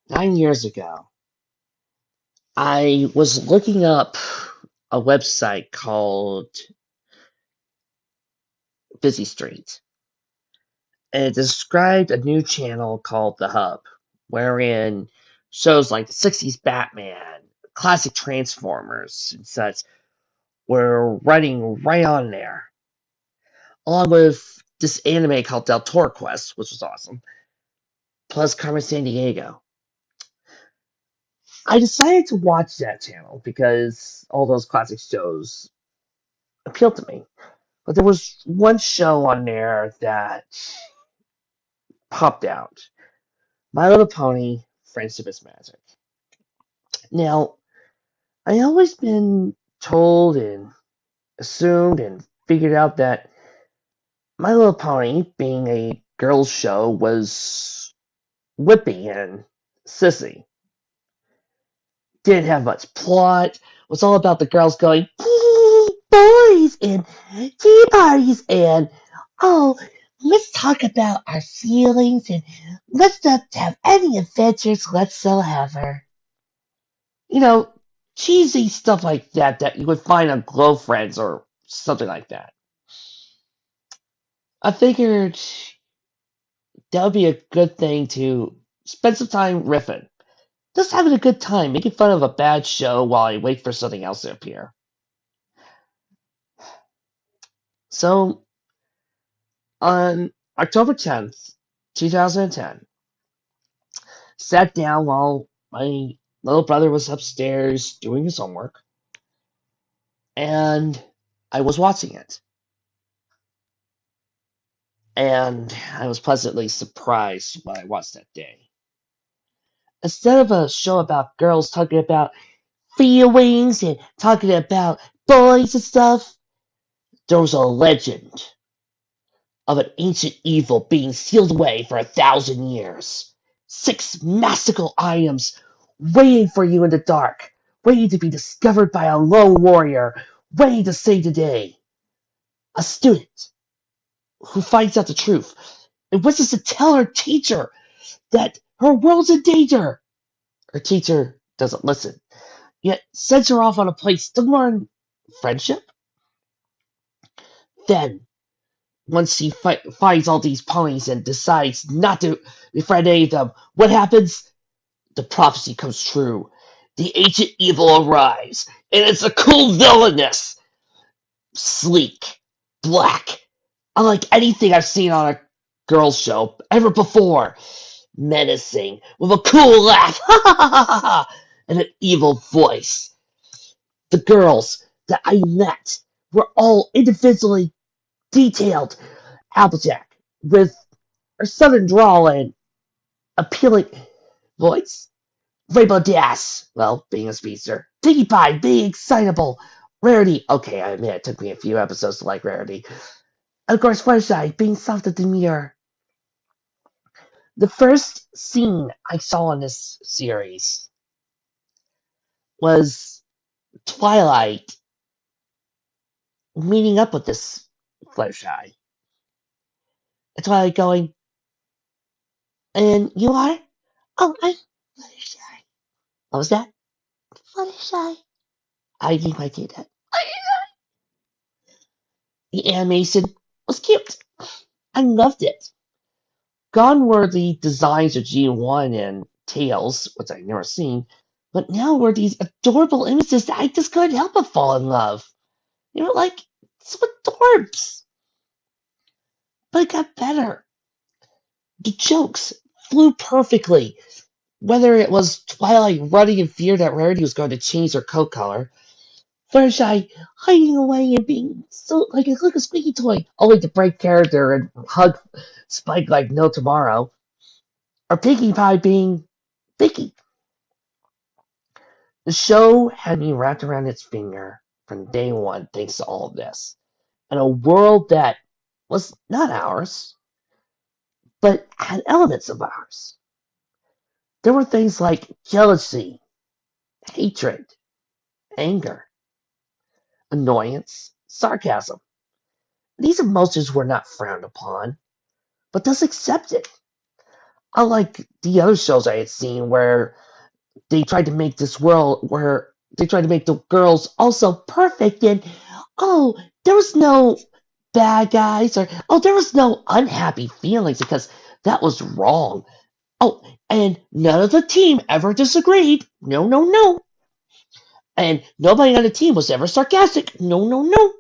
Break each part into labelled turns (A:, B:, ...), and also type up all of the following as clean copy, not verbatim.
A: 9 years ago, I was looking up a website called Busy Street, and it described a new channel called The Hub, wherein shows like the 60s Batman, classic Transformers, and such were running right on there, along with this anime called Del Toro Quest, which was awesome, plus Carmen Sandiego. I decided to watch that channel because all those classic shows appealed to me. But there was one show on there that popped out. My Little Pony, Friendship is Magic. Now, I always been told and assumed and figured out that My Little Pony, being a girls' show, was whippy and sissy. Didn't have much plot. Was all about the girls going boys and tea parties and oh, let's talk about our feelings and let's not have any adventures whatsoever. You know, cheesy stuff like that you would find on Glow Friends or something like that. I figured that would be a good thing to spend some time riffing. Just having a good time, making fun of a bad show while I wait for something else to appear. So, on October 10th, 2010, sat down while my little brother was upstairs doing his homework, and I was watching it. And I was pleasantly surprised what I watched that day. Instead of a show about girls talking about feelings and talking about boys and stuff, there was a legend of an ancient evil being sealed away for 1,000 years. 6 magical items waiting for you in the dark, waiting to be discovered by a lone warrior, waiting to save the day. A student who finds out the truth and wishes to tell her teacher that her world's in danger. Her teacher doesn't listen, yet sends her off on a place to learn friendship. Then, once she finds all these ponies and decides not to befriend any of them, what happens? The prophecy comes true. The ancient evil arrives, and it's a cool villainess. Sleek, black, unlike anything I've seen on a girls' show ever before. Menacing, with a cool laugh, and an evil voice. The girls that I met were all individually detailed. Applejack, with her southern drawl and appealing voice. Rainbow Dash, well, being a speedster. Pinkie Pie, being excitable. Rarity, okay, I admit it took me a few episodes to like Rarity. And of course, Fluttershy, being soft and demure. The first scene I saw in this series was Twilight meeting up with this Fluttershy. And Twilight going, and you are? Oh, I'm Fluttershy. What was that? Fluttershy. I think I did that. The animation was cute. I loved it. Gone were the designs of G1 and Tails, which I've never seen, but now were these adorable images that I just couldn't help but fall in love. They were like some adorbs. But it got better. The jokes flew perfectly. Whether it was Twilight running in fear that Rarity was going to change her coat color, Fluttershy hiding away and being so like a squeaky toy, only to break character and hug Spike like no tomorrow, or Pinkie Pie being Pinkie. The show had me wrapped around its finger from day one thanks to all of this. And a world that was not ours, but had elements of ours. There were things like jealousy, hatred, anger, annoyance, sarcasm. These emotions were not frowned upon, but thus accepted. Unlike the other shows I had seen where they tried to make this world where they tried to make the girls also perfect and oh, there was no bad guys or oh, there was no unhappy feelings because that was wrong. Oh, and none of the team ever disagreed. No, no, no. And nobody on the team was ever sarcastic. No, no, no.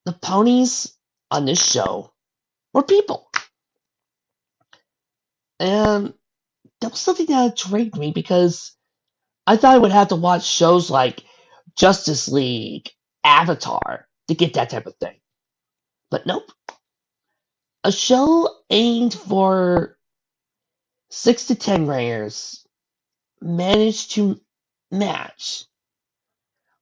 A: The ponies on this show were people. And that was something that intrigued me because I thought I would have to watch shows like Justice League, Avatar to get that type of thing. But nope. A show aimed for 6 to 10 rangers managed to match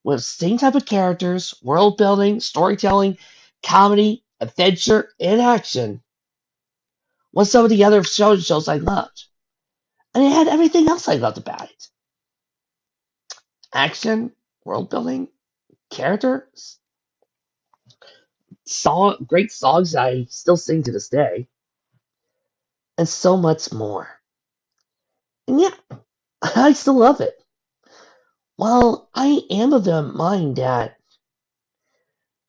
A: with same type of characters, world building, storytelling, comedy, adventure, and action was some of the other shows I loved. And it had everything else I loved about it. Action, world building, characters, great songs I still sing to this day, and so much more. And yeah, I still love it. Well, I am of the mind that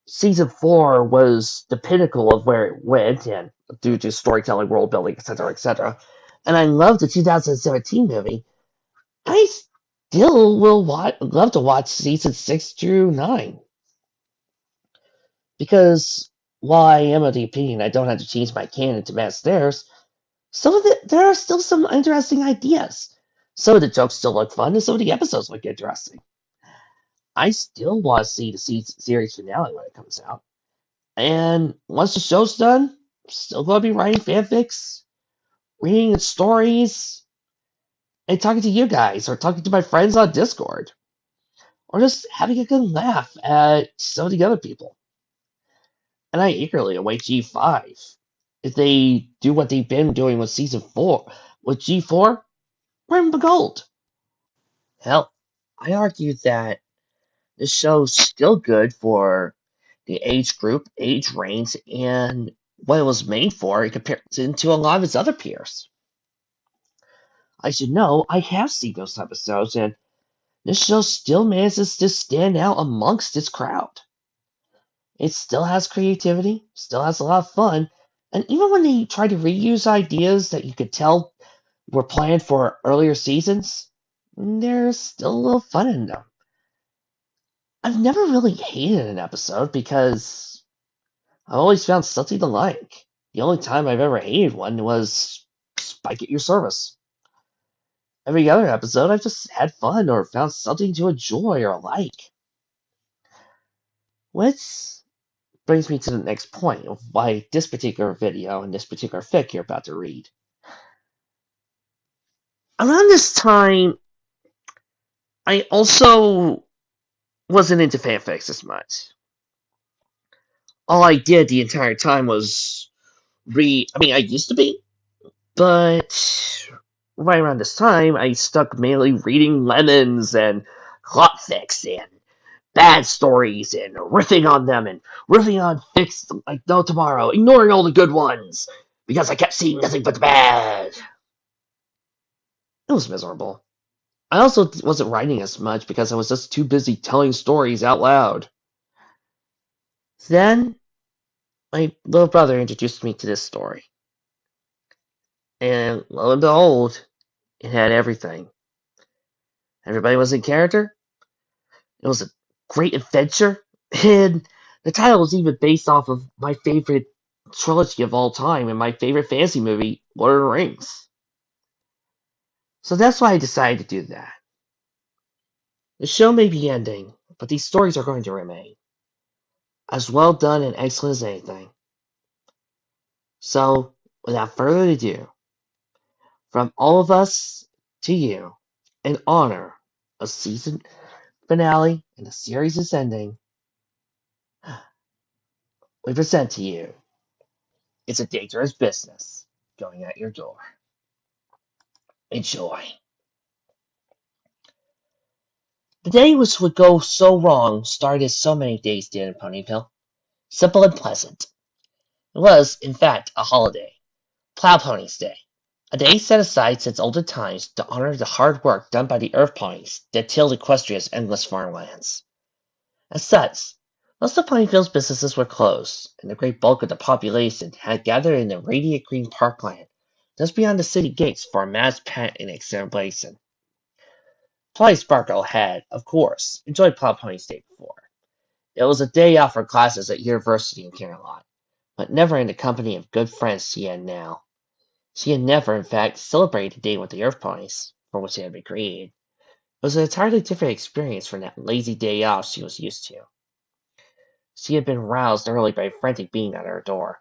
A: season 4 was the pinnacle of where it went, and due to storytelling, world building, etc., etc. And I love the 2017 movie. I still will love to watch season 6 through 9 because while I am of the opinion I don't have to change my canon to match theirs, there are still some interesting ideas. Some of the jokes still look fun, and some of the episodes look interesting. I still want to see the series finale when it comes out. And once the show's done, I'm still going to be writing fanfics, reading the stories, and talking to you guys, or talking to my friends on Discord, or just having a good laugh at some of the other people. And I eagerly await G5. If they do what they've been doing with season 4, with G4, we're in the gold. Hell, I argue that this show's still good for the age group, age range, and what it was made for in comparison to a lot of its other peers. I should know I have seen those episodes, and this show still manages to stand out amongst its crowd. It still has creativity, still has a lot of fun, and even when they try to reuse ideas that you could tell were planned for earlier seasons, there's still a little fun in them. I've never really hated an episode because I've always found something to like. The only time I've ever hated one was Spike at Your Service. Every other episode, I've just had fun or found something to enjoy or like. Which brings me to the next point of why this particular video and this particular fic you're about to read. Around this time, I also wasn't into fanfics as much. All I did the entire time was read. I mean, I used to be, but right around this time, I stuck mainly reading lemons and hot fics and bad stories and riffing on them and riffing on fics like no tomorrow, ignoring all the good ones because I kept seeing nothing but the bad. It was miserable. I also wasn't writing as much because I was just too busy telling stories out loud. Then, my little brother introduced me to this story. And lo and behold, it had everything. Everybody was in character. It was a great adventure. And the title was even based off of my favorite trilogy of all time and my favorite fantasy movie, Lord of the Rings. So that's why I decided to do that. The show may be ending, but these stories are going to remain. As well done and excellent as anything. So, without further ado, from all of us to you, in honor of season finale and the series' ending, we present to you It's a Dangerous Business Going at Your Door. Enjoy. The day which would go so wrong started as so many days did in Ponyville. Simple and pleasant. It was, in fact, a holiday. Plowpony's Day. A day set aside since olden times to honor the hard work done by the earth ponies that tilled Equestria's endless farmlands. As such, most of Ponyville's businesses were closed, and the great bulk of the population had gathered in the radiant green parkland just beyond the city gates for a mass pet and celebration. Twilight Sparkle had, of course, enjoyed Plowpony's Day before. It was a day off for classes at university in Camelot, but never in the company of good friends she had now. She had never, in fact, celebrated the day with the Earth Ponies, for which it had been created. It was an entirely different experience from that lazy day off she was used to. She had been roused early by a frantic being at her door.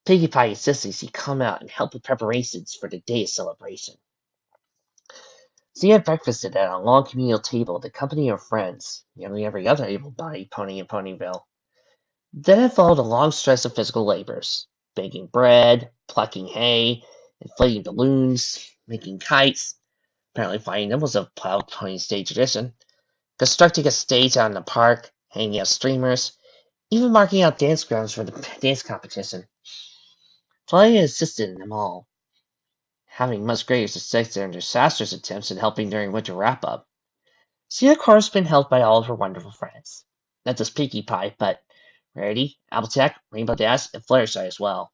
A: Piggy Pie insisted she come out and help with preparations for the day's celebration. She had breakfasted at a long communal table with a company of friends, nearly every other able-bodied pony in Ponyville. Then had followed a long stretch of physical labors, baking bread, plucking hay, inflating balloons, making kites, apparently finding them was a Plowpony's Day tradition, constructing a stage out in the park, hanging out streamers, even marking out dance grounds for the dance competition. Twilight assisted in them all, having much greater success in disastrous attempts at helping during winter wrap-up. She had of course been helped by all of her wonderful friends. Not just Pinkie Pie, but Rarity, Applejack, Rainbow Dash, and Fluttershy as well.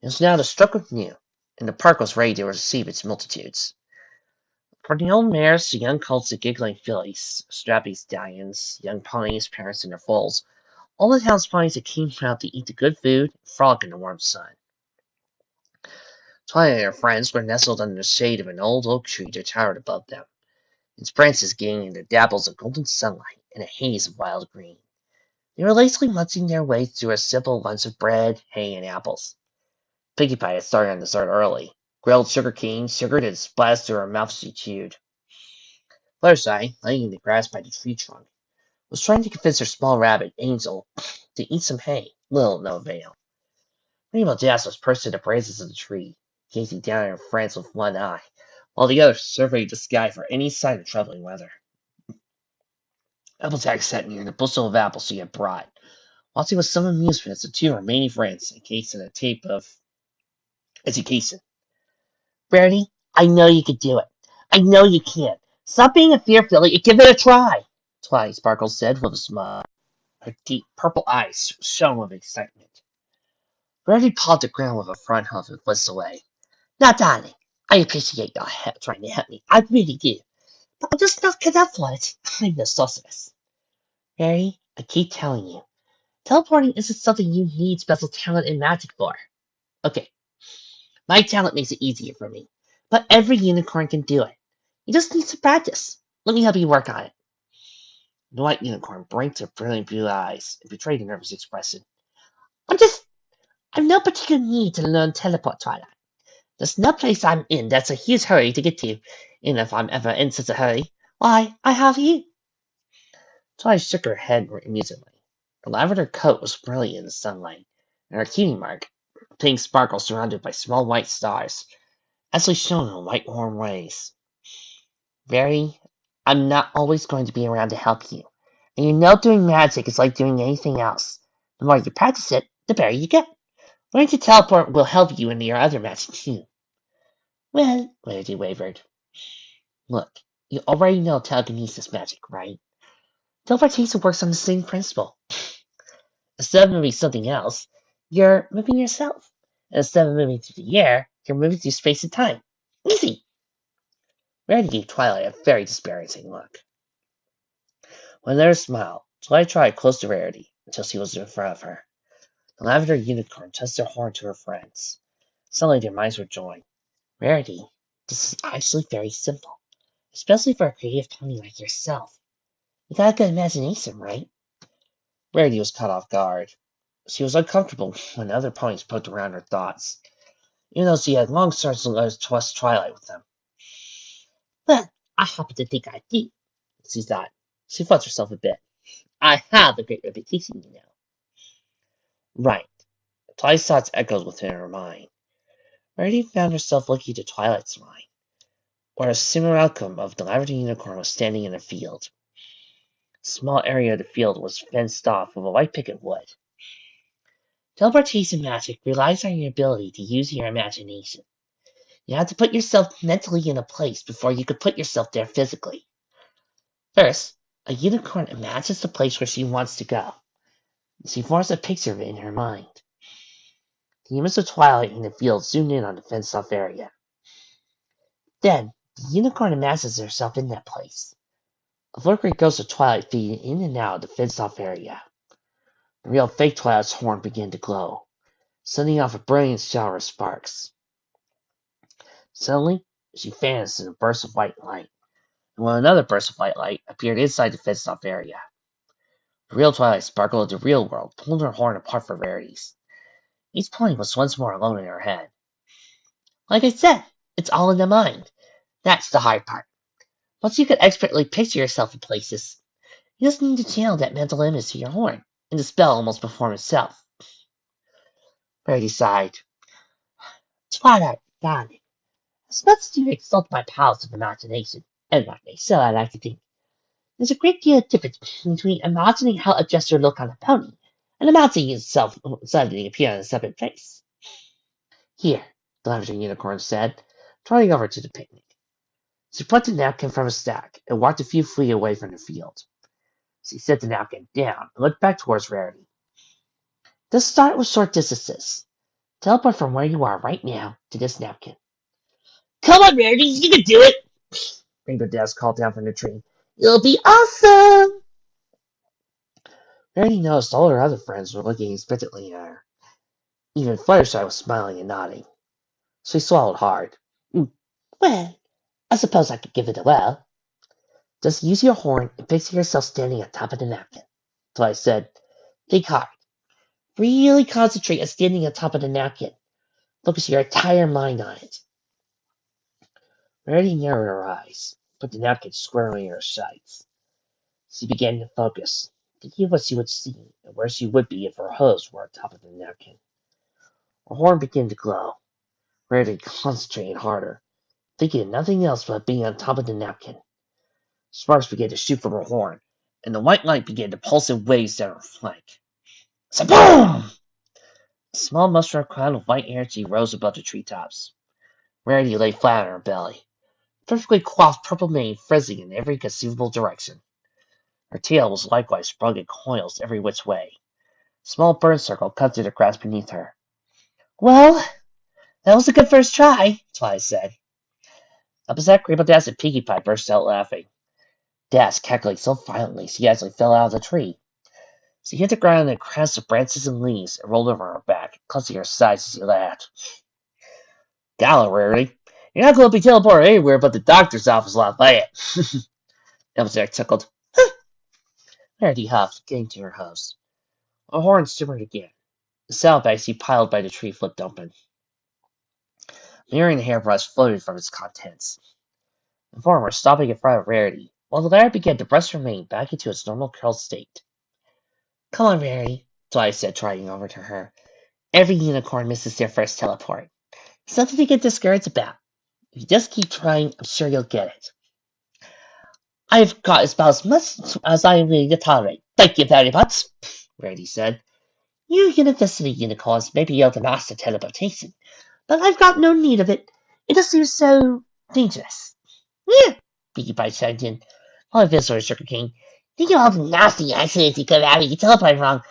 A: It was now the stroke of noon, and the park was ready to receive its multitudes. From the old mares to young colts to giggling fillies, strappy stallions, young ponies, parents, and their foals, all the town's ponies had came out to eat the good food and frolic in the warm sun. Twilight and her friends were nestled under the shade of an old oak tree that towered above them, its branches gaining the dabbles of golden sunlight and a haze of wild green. They were lazily munching their way through a simple lunch of bread, hay, and apples. Pinkie Pie had started on dessert early. Grilled sugar cane, sugared and splashed through her mouth as she chewed. Fluttershy, laying in the grass by the tree trunk, was trying to convince her small rabbit, Angel, to eat some hay, little no avail. Rainbow Dash was perched in the branches of the tree, gazing down at her friends with one eye, while the other surveyed the sky for any sign of troubling weather. Applejack sat near the bushel of apples she had brought, watching with some amusement as the two remaining friends engaged in a tape of education. Rarity, I know you can do it. I know you can. Stop being a fear filly and give it a try, Twilight Sparkle said with a smile. Her deep purple eyes shone with excitement. Rarity pawed the ground with a front hoof and whizzed away. Now, darling, I appreciate your help trying to help me. I really do. But I'm just not cut out for it. I'm no sorceress. Rarity, I keep telling you, teleporting isn't something you need special talent and magic for. Okay, my talent makes it easier for me, but every unicorn can do it. You just need some practice. Let me help you work on it. The white unicorn blinked her brilliant blue eyes and betrayed a nervous expression. I've no particular need to learn teleport, Twilight. There's no place I'm in that's a huge hurry to get to, and if I'm ever in such a hurry, why, I have you. Twilight shook her head amusedly. Her lavender coat was brilliant in the sunlight, and her cutie mark, a pink sparkle surrounded by small white stars, actually shone in white warm rays. Very, I'm not always going to be around to help you. And you know doing magic is like doing anything else. The more you practice it, the better you get. Learning to teleport will help you in your other magic too. Well, Rarity wavered. Look, you already know telekinesis magic, right? Teleportation works on the same principle. Instead of moving something else, you're moving yourself. And instead of moving through the air, you're moving through space and time. Easy! Rarity gave Twilight a very disparaging look. With another smile, Twilight tried close to Rarity until she was in front of her. The lavender unicorn touched her horn to her friends. Suddenly their minds were joined. Rarity, this is actually very simple, especially for a creative pony like yourself. You got a good imagination, right? Rarity was caught off guard. She was uncomfortable when the other ponies poked around her thoughts, even though she had long started to trust Twilight with them. Well, I happen to think I do, she thought. She felt herself a bit. I have a great reputation, you know. Right. Twilight's thoughts echoed within her mind. Rarity found herself looking to Twilight's mind, where a similar outcome of the lavender unicorn was standing in a field. A small area of the field was fenced off with a white picket wood. Teleportation magic relies on your ability to use your imagination. You have to put yourself mentally in a place before you could put yourself there physically. First, a unicorn imagines the place where she wants to go. She forms a picture of it in her mind. The image of Twilight in the field zoomed in on the fenced-off area. Then, the unicorn imagines herself in that place. A flickering ghost of Twilight faded in and out of the fenced-off area. The real fake Twilight's horn began to glow, sending off a brilliant shower of sparks. Suddenly, she vanished in a burst of white light, and when another burst of white light appeared inside the fenced-off area. The real Twilight Sparkle of the real world pulled her horn apart for Rarity's. Each pony was once more alone in her head. Like I said, it's all in the mind. That's the hard part. Once you can expertly picture yourself in places, you just need to channel that mental image to your horn, and the spell almost performs itself. Rarity sighed. Twilight, darling, as much as you exalt my powers of imagination, and rightly so, I like to think, there's a great deal of difference between imagining how a gesture look on a pony and imagining itself suddenly appear in a separate place. Here, the Lavender Unicorn said, trotting over to the picnic. She plucked a napkin from a stack and walked a few feet away from the field. She set the napkin down and looked back towards Rarity. Let's start with short distances. Teleport from where you are right now to this napkin. Come on, Rarity, you can do it! Rainbow Dash called down from the tree. It'll be awesome! Rarity noticed all her other friends were looking expectantly at her. Even Fluttershy was smiling and nodding. She swallowed hard. Well, I suppose I could give it a whirl. Just use your horn and picture yourself standing on top of the napkin. Twilight said. Think hard. Really concentrate on standing on top of the napkin. Focus your entire mind on it. Rarity narrowed her eyes, put the napkin squarely in her sights. She began to focus, thinking of what she would see and where she would be if her hooves were on top of the napkin. Her horn began to glow. Rarity concentrated harder, thinking of nothing else but being on top of the napkin. Sparks began to shoot from her horn, and the white light began to pulse in waves down her flank. Saboom! A small mushroom cloud of white energy rose above the treetops. Rarity lay flat on her belly, perfectly coiffed purple mane frizzing in every conceivable direction. Her tail was likewise sprung in coils every which way. A small burn circle cut through the grass beneath her. Well, that was a good first try, Twilight said. Applejack, Rainbow Dash, and Pinkie Pie burst out laughing. Dash cackled so violently she actually fell out of the tree. She hit the ground in a crash of branches and leaves and rolled over on her back, clutching her sides as she laughed. Golly, Rarity, you're not going to be teleported anywhere but the doctor's office like that. Applejack chuckled. Rarity huffed, getting to her house. Her horn simmered again. The saddlebag she piled by the tree flipped open. Mirroring the hairbrush floated from its contents. The former stopping in front of Rarity, while the latter began to brush her mane back into its normal curled state. Come on, Rarity, Twilight said, trotting over to her. Every unicorn misses their first teleport. Something to get discouraged about. If you just keep trying, I'm sure you'll get it. I've got about as much as I'm willing to tolerate. Thank you very much, Rarity said. You university unicorns may be able to master teleportation, but I've got no need of it. It just seems so dangerous. Yeah, Pinkie Pie chimed in. All visitors shook her cane. Think of all the nasty accidents you could have if you teleport wrong.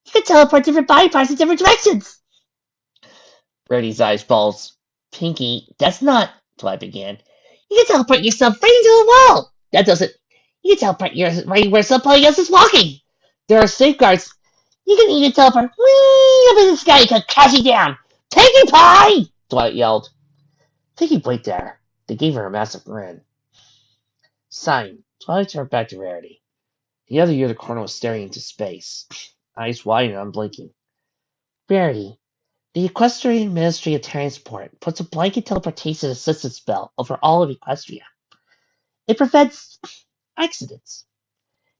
A: You could teleport different body parts in different directions. Rarity's eyes bulged. Pinkie, that's not, Twilight began. You can teleport yourself right into a wall. That doesn't. You can teleport right where somebody else is walking. There are safeguards. You can even teleport way up in the sky and come crashing down. Pinkie Pie! Twilight yelled. Pinkie blinked at her. They gave her a massive grin. Sighing, Twilight turned back to Rarity. The other unicorn was staring into space, eyes wide and unblinking. Rarity, the Equestrian Ministry of Transport puts a blanket teleportation assistance spell over all of Equestria. It prevents accidents.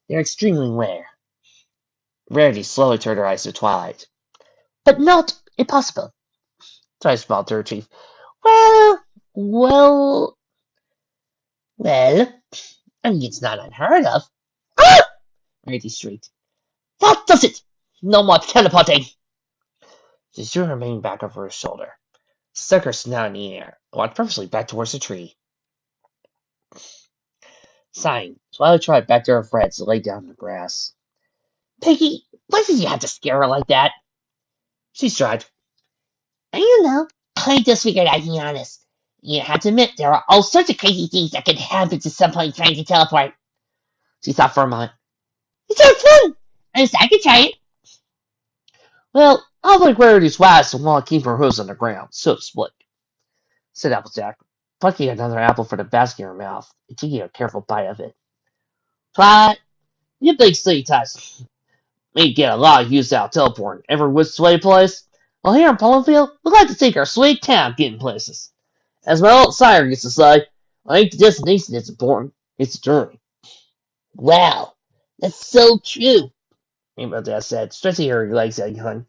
A: They're extremely rare. Rarity slowly turned her eyes to Twilight. But not impossible. Twilight smiled to her chief. Well, I mean, it's not unheard of. Ah! Rarity shrieked. That does it! No more teleporting! She threw her mane back over her shoulder, stuck her snout in the air, and walked purposely back towards the tree. Sighing, Twilight tried back to her friends and lay down in the grass. Piggy, why did you have to scare her like that? She shrugged. I don't know. I just figured I'd be honest. You have to admit, there are all sorts of crazy things that could happen to someone trying to teleport. She thought for a moment. It sounds fun! I guess I could try it. Well, I'll like Rarity's wise and want to keep her hooves on the ground, so to speak, said Applejack, plucking another apple from the basket in her mouth and taking a careful bite of it. Twilight, you big silly touch. We get a lot of use out teleporting every which way place. Well, here in Ponyville, we like to take our sweet time getting places. As my old sire used to say, I ain't the destination that's important, it's the journey. Wow, that's so true, Rainbow Dash said, stretching her legs at yawn.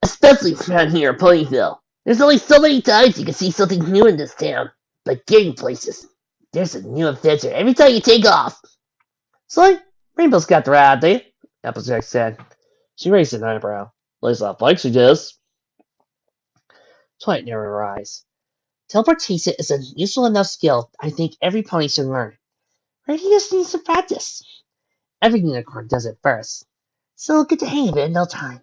A: Especially around here in Ponyville. There's only so many times you can see something new in this town. Like getting places. There's a new adventure every time you take off. So, Rainbow's got the right idea, Applejack said. She raised an eyebrow. At least I think she does. Twilight narrowed her eyes. Teleportation is a useful enough skill I think every pony should learn. Rarity just needs some practice. Every unicorn does it first, so we'll get the hang of it in no time.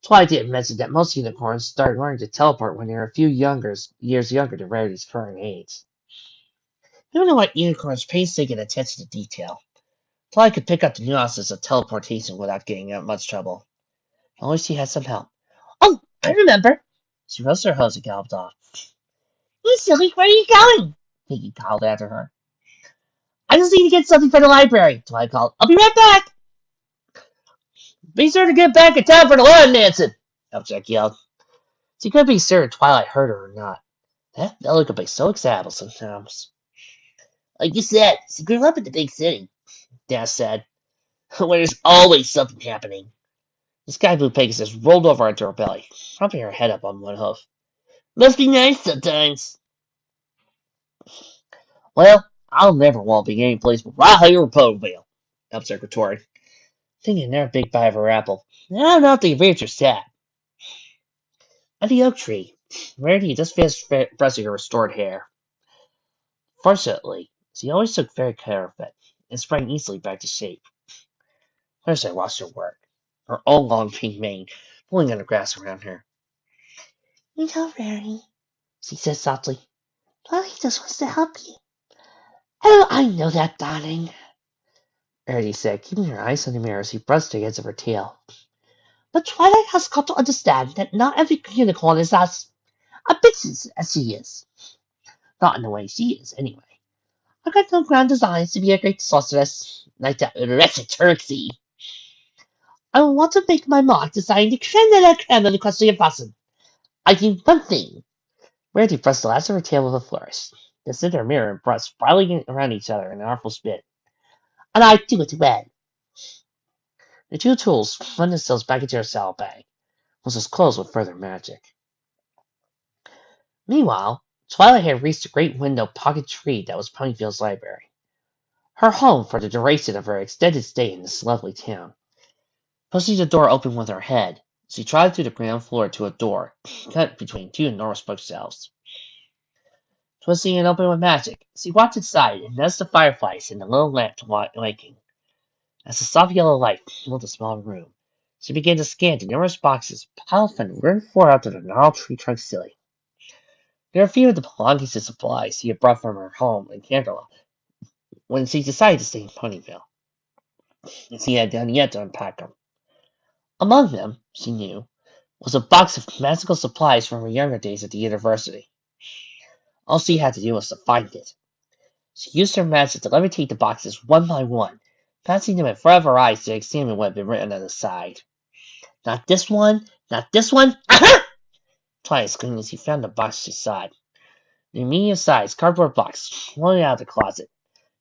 A: Twilight didn't mention that most unicorns start learning to teleport when they're a few years younger than Rarity's current age. Even though what unicorns painstaking attention to detail, Twilight could pick up the nuances of teleportation without getting in much trouble. Only she had some help. Oh, I remember! She rose her hose and galloped off. You silly, where are you going? Piggy called after her. I just need to get something for the library, Twilight called. I'll be right back! Be sure to get back in time for the lawn dancing, Applejack yelled. She couldn't be certain Twilight heard her or not. That fella could be so excitable sometimes. Like you said, she grew up in the big city, Dash said, where there's always something happening. The sky blue Pegasus rolled over onto her belly, propping her head up on one hoof. Must be nice sometimes. Well, I'll never want to be any place but right here in Ponyville, Applejack retorted, taking another big bite of her apple. I don't know if the adventure's sat. At the oak tree, Rarity just finished brushing her restored hair. Fortunately, she always took very care of it, and sprang easily back to shape. First I watched her work, her old long pink mane pulling on the grass around her. You know, Rarity, she said softly, Twilight just wants to help you. Oh, I know that, darling, Rarity said, keeping her eyes on the mirror as she brushed the ends of her tail. But Twilight has got to understand that not every unicorn is as ambitious as she is. Not in the way she is, anyway. I've got no grand designs to be a great sorceress, like that wretched Trixie. I want to make my mark designing the creme de la creme of the Equestria blossom. I do one thing. Rarity pressed the last of her tail with a flourish, then stood in her mirror and brushed spiraling around each other in an artful spin. And I do it well. The two tools flung themselves back into her saddlebag, which was closed with further magic. Meanwhile, Twilight had reached the great window pocket tree that was Ponyville's library, her home for the duration of her extended stay in this lovely town. Pushing the door open with her head, she trotted through the ground floor to a door cut between two enormous bookshelves. Twisting it open with magic, she walked inside and noticed the fireflies and the little lamp blinking. As the soft yellow light filled the small room, she began to scan the numerous boxes piled from the room floor up to the gnarled tree trunk ceiling. There were a few of the belongings and supplies she had brought from her home in Canterlot when she decided to stay in Ponyville, and she had done yet to unpack them. Among them, she knew, was a box of magical supplies from her younger days at the university. All she had to do was to find it. She used her magic to levitate the boxes one by one, passing them in front of her eyes to examine what had been written on the side. Not this one, not this one. Aha! Twilight screamed as she found the box she sought. The medium-sized cardboard box floated out of the closet.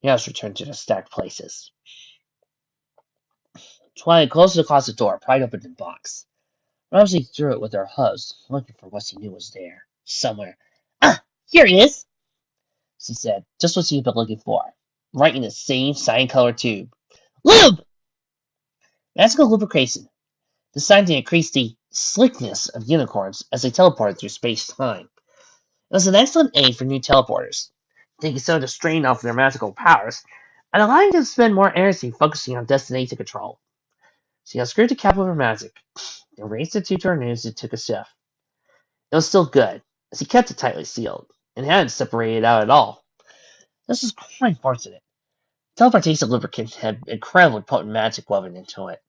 A: The others returned to their stacked places. Twilight closed the closet door, pried open the box. Rumsey threw it with her hose, looking for what she knew was there. Somewhere. Ah! Here it is! She said, just what she had been looking for. Right in the same cyan-colored tube. Lube! Magical lubrication. designed to increase the slickness of unicorns as they teleported through space-time. It was an excellent aid for new teleporters, taking some of the strain off their magical powers and allowing them to spend more energy focusing on destination control. She unscrewed the cap of her magic, and raised the tube to her nose and took a sip. It was still good, as he kept it tightly sealed, and hadn't separated out at all. This was quite fortunate. Teleportation lubricant had incredibly potent magic woven into it,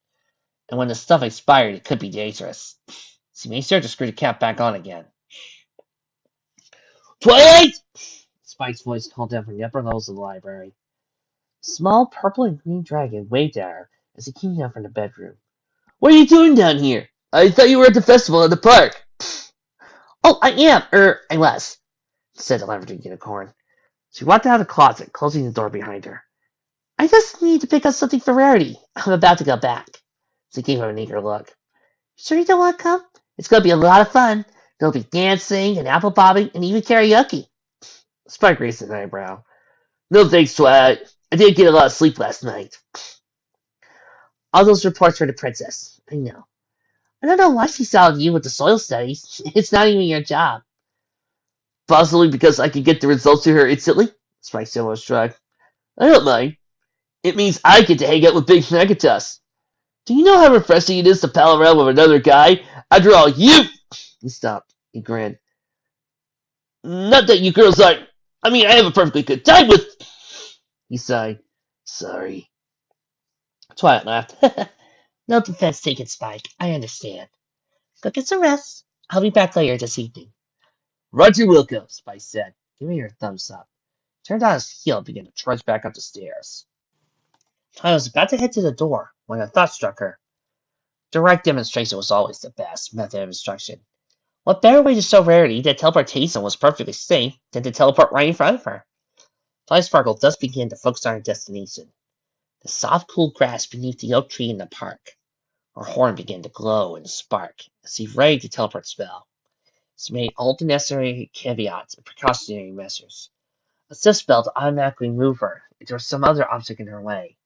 A: and when the stuff expired, it could be dangerous. So he made sure to screw the cap back on again. Twilight! Spike's voice called down from the upper levels of the library. A small purple and green dragon waved at her as he came down from the bedroom. What are you doing down here? I thought you were at the festival at the park. Oh, I am, I was, said the lavender unicorn. She walked out of the closet, closing the door behind her. I just need to pick up something for Rarity. I'm about to go back. She gave him an eager look. Sure you don't want to come? It's going to be a lot of fun. There'll be dancing and apple bobbing and even karaoke. Spike raised an eyebrow. No thanks, Twilight. I didn't get a lot of sleep last night. All those reports for the princess. I know. I don't know why she saddled you with the soil studies. It's not even your job. Possibly because I could get the results to her instantly? Spike said with a shrug. I don't mind. It means I get to hang out with Big Negatus. Do you know how refreshing it is to pal around with another guy? After all, you... He stopped. He grinned. Not that you girls aren't... I mean, I have a perfectly good time with... He sighed. Sorry. Twilight laughed. No offense taken, Spike. I understand. Go get some rest. I'll be back later this evening. Roger Wilco, Spike said, giving her a thumbs up. Turned on his heel and began to trudge back up the stairs. Twilight was about to head to the door when a thought struck her. Direct demonstration was always the best method of instruction. What better way to show Rarity that teleportation was perfectly safe than to teleport right in front of her? Twilight Sparkle thus began to focus on her destination. The soft, cool grass beneath the oak tree in the park. Her horn began to glow and spark as she ready to teleport spell. She made all the necessary caveats and precautionary measures. A stiff spell to automatically move her if there was some other object in her way.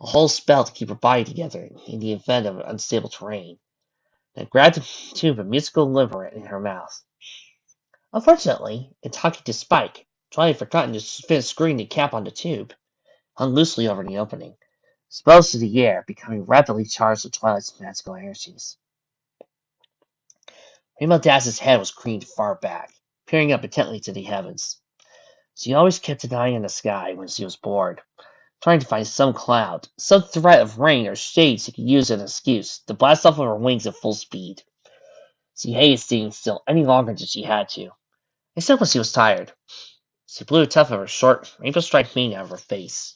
A: A whole spell to keep her body together in the event of unstable terrain. Then grabbed a tube of musical liver in her mouth. Unfortunately, in talking to Spike, Twilight had forgotten to finish screwing the cap on the tube, hung loosely over the opening, exposed to the air, becoming rapidly charged with Twilight's magical energies. Rainbow Dash's head was craned far back, peering up intently to the heavens. She always kept an eye on the sky when she was bored, trying to find some cloud, some threat of rain or shade she could use as an excuse to blast off of her wings at full speed. She hated staying still any longer than she had to, except when she was tired. She blew the tuft of her short, rainbow-striped mane out of her face.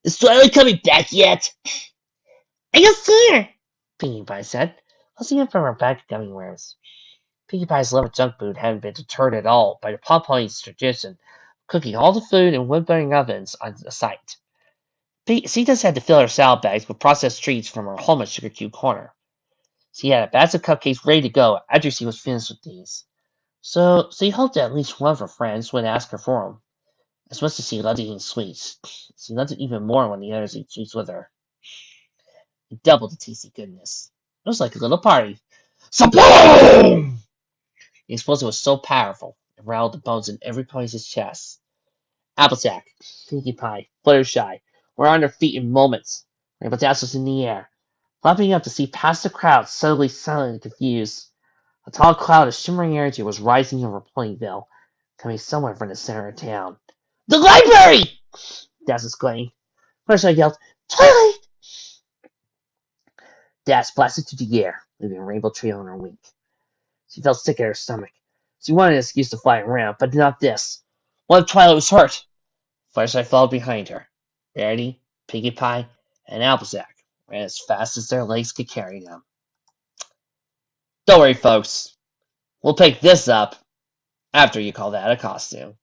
A: Is Twilight coming back yet? I just see her, Pinkie Pie said, hustling up from her bag of gummy worms. Pinkie Pie's little junk food hadn't been deterred at all by the Plowpony's tradition of cooking all the food in wood-burning ovens on the site. She just had to fill her salad bags with processed treats from her home at Sugar Cube Corner. She had a batch of cupcakes ready to go after she was finished with these. So she hoped that at least one of her friends would ask her for them. As much as she loved eating sweets, she loved it even more when the others ate sweets with her. It doubled the tasty goodness. It was like a little party. Saboom! The explosion was so powerful, it rattled the bones in every pony's chest. Applejack, Pinkie Pie, Fluttershy were on their feet in moments. Rainbow Dash was in the air, flapping up to see past the crowd, suddenly silent and confused. A tall cloud of shimmering energy was rising over Ponyville, coming somewhere from the center of town. The library! Dash exclaimed. Fluttershy yelled, Twilight! Dash blasted through the air, leaving a rainbow trail on her wing. She felt sick at her stomach. She wanted an excuse to fly around, but not this. What if Twilight was hurt? Fluttershy followed behind her. Rarity, Pinkie Pie, and Applejack ran as fast as their legs could carry them. Don't worry, folks. We'll pick this up after you call that a costume.